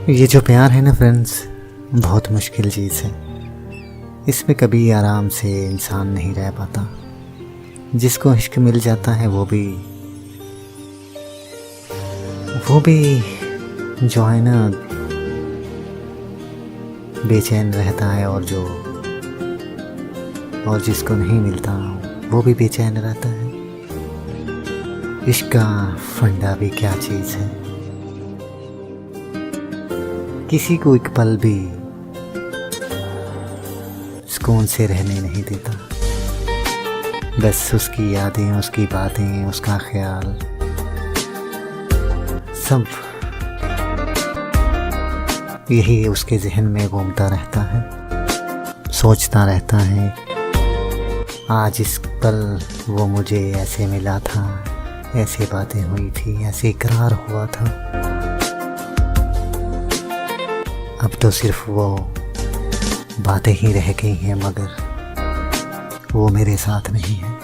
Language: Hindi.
ये जो प्यार है ना फ्रेंड्स, बहुत मुश्किल चीज़ है। इसमें कभी आराम से इंसान नहीं रह पाता। जिसको इश्क मिल जाता है वो भी जो है ना बेचैन रहता है, और जिसको नहीं मिलता वो भी बेचैन रहता है। इश्क का फंडा भी क्या चीज़ है, किसी को एक पल भी सुकून से रहने नहीं देता। बस उसकी यादें, उसकी बातें, उसका ख्याल सब यही उसके जहन में घूमता रहता है। सोचता रहता है आज इस पल वो मुझे ऐसे मिला था, ऐसे बातें हुई थी, ऐसे इकरार हुआ था। अब तो सिर्फ वो बातें ही रह गई हैं, मगर वो मेरे साथ नहीं है।